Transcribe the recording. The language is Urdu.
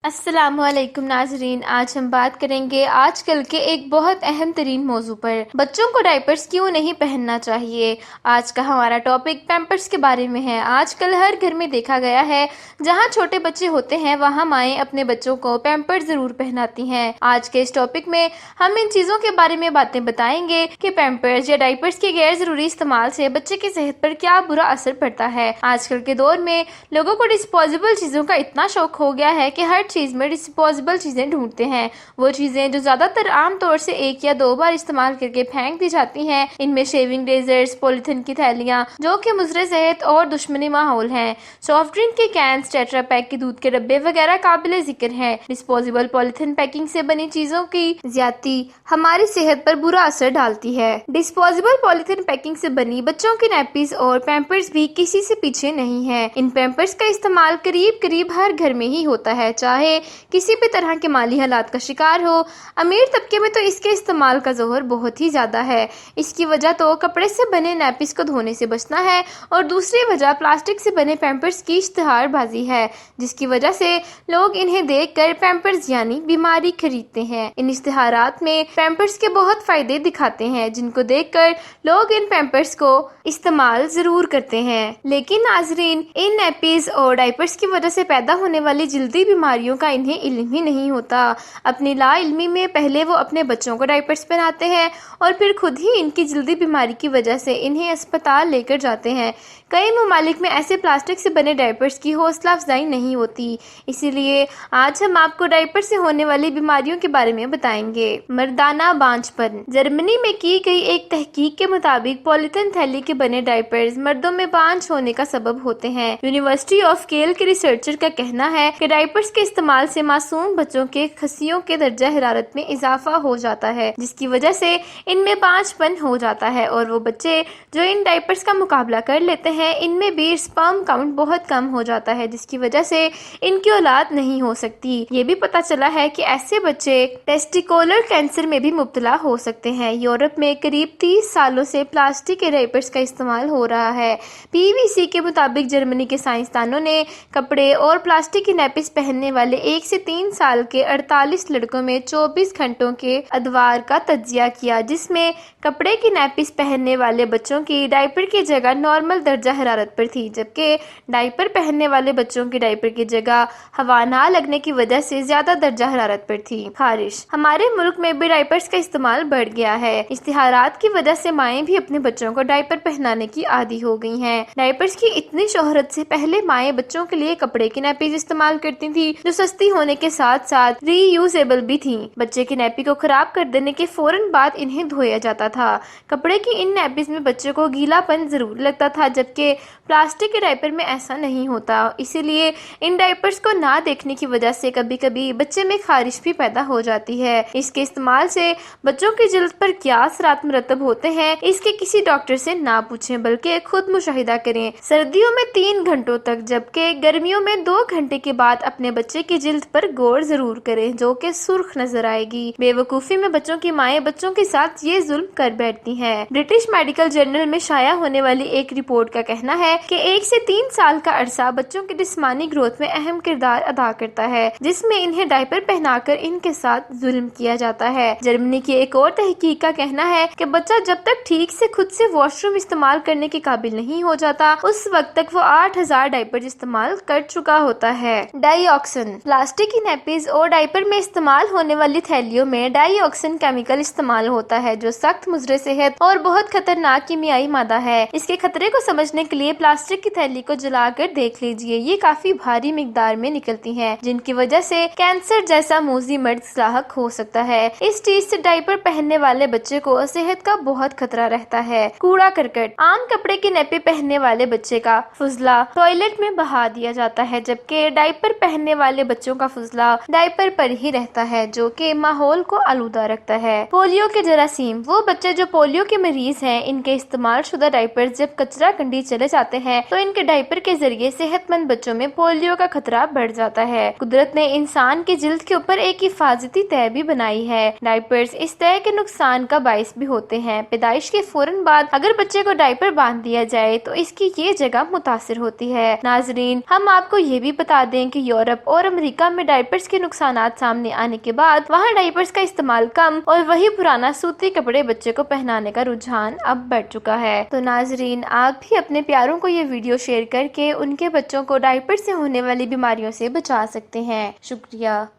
السلام علیکم ناظرین، آج ہم بات کریں گے آج کل کے ایک بہت اہم ترین موضوع پر، بچوں کو ڈائپرز کیوں نہیں پہننا چاہیے۔ آج کا ہمارا ٹاپک پیمپرز کے بارے میں ہے۔ آج کل ہر گھر میں دیکھا گیا ہے جہاں چھوٹے بچے ہوتے ہیں وہاں مائیں اپنے بچوں کو پیمپرز ضرور پہناتی ہیں۔ آج کے اس ٹاپک میں ہم ان چیزوں کے بارے میں باتیں بتائیں گے کہ پیمپرز یا ڈائپرز کے غیر ضروری استعمال سے بچے کی صحت پر کیا برا اثر پڑتا ہے۔ آج کل کے دور میں لوگوں کو ڈسپوزیبل چیزوں کا اتنا شوق ہو گیا ہے کہ ہر چیز میں ڈسپوزیبل چیزیں ڈھونڈتے ہیں۔ وہ چیزیں جو زیادہ تر عام طور سے 1 یا 2 بار استعمال کر کے پھینک دی جاتی ہیں، ان میں شیونگ ریزرز، پولیتھین کی تھیلیاں جو کہ مضر صحت اور دشمنی ماحول ہیں، سافٹ ڈرنک کے کینز، ٹیٹرا پیک کے دودھ کے ڈبے وغیرہ قابل ذکر ہیں۔ ڈسپوزیبل پولیتھین پیکنگ سے بنی چیزوں کی زیادتی ہماری صحت پر برا اثر ڈالتی ہے۔ ڈسپوزیبل پولیتھین پیکنگ سے بنی بچوں کی نیپیز اور پیمپرز بھی کسی سے پیچھے نہیں ہیں۔ ان پیمپرز کا استعمال قریب ہر گھر میں ہی ہوتا ہے، چاہے کسی بھی طرح کے مالی حالات کا شکار ہو۔ امیر طبقے میں تو اس کے استعمال کا ظہور بہت ہی زیادہ ہے۔ اس کی وجہ تو کپڑے سے بنے نیپیز کو دھونے سے بچنا ہے، اور دوسری وجہ پلاسٹک سے بنے پیمپرز کی اشتہار بازی ہے، جس کی وجہ سے لوگ انہیں دیکھ کر پیمپرز یعنی بیماری خریدتے ہیں۔ ان اشتہارات میں پیمپرز کے بہت فائدے دکھاتے ہیں، جن کو دیکھ کر لوگ ان پیمپرز کو استعمال ضرور کرتے ہیں۔ لیکن ناظرین، ان نیپیز اور ڈائپرز کی وجہ سے پیدا ہونے والی جلدی بیماریوں کا انہیں علم ہی نہیں ہوتا۔ اپنی لا علمی میں پہلے وہ اپنے بچوں کو ڈائپرز پہناتے ہیں اور پھر خود ہی ان کی جلدی بیماری کی وجہ سے انہیں اسپتال لے کر جاتے ہیں۔ کئی ممالک میں ایسے پلاسٹک سے بنے ڈائپرز کی حوصلہ افزائی نہیں ہوتی، اسی لیے آج ہم آپ کو ڈائپر سے ہونے والی بیماریوں کے بارے میں بتائیں گے۔ مردانہ بانجھ پن۔ جرمنی میں کی گئی ایک تحقیق کے مطابق پولیتھین تھیلی کے بنے ڈائپرز مردوں میں بانجھ ہونے کا سبب ہوتے ہیں۔ یونیورسٹی آف کیل کے ریسرچر کا کہنا ہے کہ ڈائپرز کے استعمال سے معصوم بچوں کے خصیوں کے درجہ حرارت میں اضافہ ہو جاتا ہے، جس کی وجہ سے ان میں بانجھ پن ہو جاتا ہے، اور وہ بچے جو ان ڈائپرز کا مقابلہ کر لیتے ہیں ان میں بھی سپرم کاؤنٹ بہت کم ہو جاتا ہے، جس کی وجہ سے ان کی اولاد نہیں ہو سکتی۔ یہ بھی پتہ چلا ہے کہ ایسے بچے ٹیسٹیکولر کینسر میں بھی مبتلا ہو سکتے ہیں۔ یورپ میں قریب 30 سالوں سے پلاسٹک کے ڈائپرز کا استعمال ہو رہا ہے۔ پی وی سی کے مطابق جرمنی کے سائنسدانوں نے کپڑے اور پلاسٹک کی نیپیز پہننے والے 1 سے 3 سال کے 48 لڑکوں میں 24 گھنٹوں کے ادوار کا تجزیہ کیا، جس میں کپڑے کی نیپیز پہننے والے بچوں کی ڈائپر کی جگہ نارمل درجہ حرارت پر تھی، جبکہ ڈائپر پہننے والے بچوں کی ڈائپر کی جگہ ہوا نہ لگنے کی وجہ سے زیادہ درجہ حرارت پر تھی۔ خارش۔ ہمارے ملک میں بھی ڈائپرز کا استعمال بڑھ گیا ہے۔ اشتہارات کی وجہ سے مائیں بھی اپنے بچوں کو ڈائپر پہنانے کی عادی ہو گئی ہیں۔ ڈائپرز کی اتنی شہرت سے پہلے مائیں بچوں کے لیے کپڑے کی نیپیز استعمال کرتی تھیں، جو سستی ہونے کے ساتھ ساتھ ری یوزیبل بھی تھیں۔ بچے کی نیپی کو خراب کر دینے کے فوراً بعد انہیں دھویا جاتا تھا۔ کپڑے کی ان نیپیز میں بچے کو گیلا پن ضرور لگتا تھا، جبکہ پلاسٹک کے ڈائپر میں ایسا نہیں ہوتا۔ اسی لیے ان ڈائپرز کو نہ دیکھنے کی وجہ سے کبھی کبھی بچے میں خارش بھی پیدا ہو جاتی ہے۔ اس کے استعمال سے بچوں کی جلد پر کیا اثرات مرتب ہوتے ہیں، اس کے کسی ڈاکٹر سے نہ پوچھیں بلکہ خود مشاہدہ کریں۔ سردیوں میں 3 گھنٹوں تک جبکہ گرمیوں میں 2 گھنٹے کے بعد اپنے بچے کی جلد پر غور ضرور کریں، جو کہ سرخ نظر آئے گی۔ بے وقوفی میں بچوں کی مائیں بچوں کے ساتھ یہ ظلم کر بیٹھتی ہیں۔ برٹش میڈیکل جرنل میں شائع ہونے والی ایک رپورٹ کا کہنا ہے کہ 1 سے 3 سال کا عرصہ بچوں کی جسمانی گروتھ میں اہم کردار ادا کرتا ہے، جس میں انہیں ڈائپر پہنا کر ان کے ساتھ ظلم کیا جاتا ہے۔ جرمنی کی ایک اور تحقیق کا کہنا ہے کہ بچہ جب تک ٹھیک سے خود سے واش روم استعمال کرنے کے قابل نہیں ہو جاتا، اس وقت تک وہ 8000 ڈائپر استعمال کر چکا ہوتا ہے۔ ڈائی آکسن۔ پلاسٹک کی نیپیز اور ڈائپر میں استعمال ہونے والی تھیلیوں میں ڈائی آکسن کیمیکل استعمال ہوتا ہے، جو سخت مضر صحت اور بہت خطرناک کیمیائی مادہ ہے۔ اس کے خطرے کو سمجھنے کے لیے پلاسٹک کی تھیلی کو جلا کر دیکھ لیجیے۔ یہ کافی بھاری مقدار میں نکلتی ہیں، جن کی وجہ سے کینسر جیسا موذی مرض لاحق ہو سکتا ہے۔ اس چیز سے ڈائپر پہننے والے بچے کو صحت کا بہت خطرہ رہتا ہے۔ کوڑا کرکٹ۔ عام کپڑے کی نیپی پہننے والے بچے کا فضلہ ٹوائلٹ میں بہا دیا جاتا ہے، جبکہ ڈائپر پہننے والے بچوں کا فضلہ ڈائپر پر ہی رہتا ہے، جو کہ ماحول کو آلودہ رکھتا ہے۔ پولیو کے جراثیم۔ وہ بچے جو پولیو کے مریض ہیں، ان کے استعمال شدہ ڈائپر جب کچرا کنڈی چلے جاتے ہیں تو ان کے ڈائپر کے ذریعے صحت مند بچوں میں پولیو کا خطرہ بڑھ جاتا ہے۔ قدرت نے انسان کی جلد کے اوپر ایک حفاظتی تہ بھی بنائی ہے۔ ڈائپرز اس تہ کے نقصان کا باعث بھی ہوتے ہیں۔ پیدائش کے فوراً بعد اگر بچے کو ڈائپر باندھ دیا جائے تو اس کی یہ جگہ متاثر ہوتی ہے۔ ناظرین، ہم آپ کو یہ بھی بتا دیں کہ یورپ اور امریکہ میں ڈائپرز کے نقصانات سامنے آنے کے بعد وہاں ڈائپرز کا استعمال کم اور وہی پرانا سوتی کپڑے بچے کو پہنانے کا رجحان اب بڑھ چکا ہے۔ تو ناظرین، آپ بھی اپنے پیاروں کو یہ ویڈیو شیئر کر کے ان کے بچوں کو ڈائپر سے ہونے والی بیماریوں سے بچا سکتے ہیں۔ شکریہ۔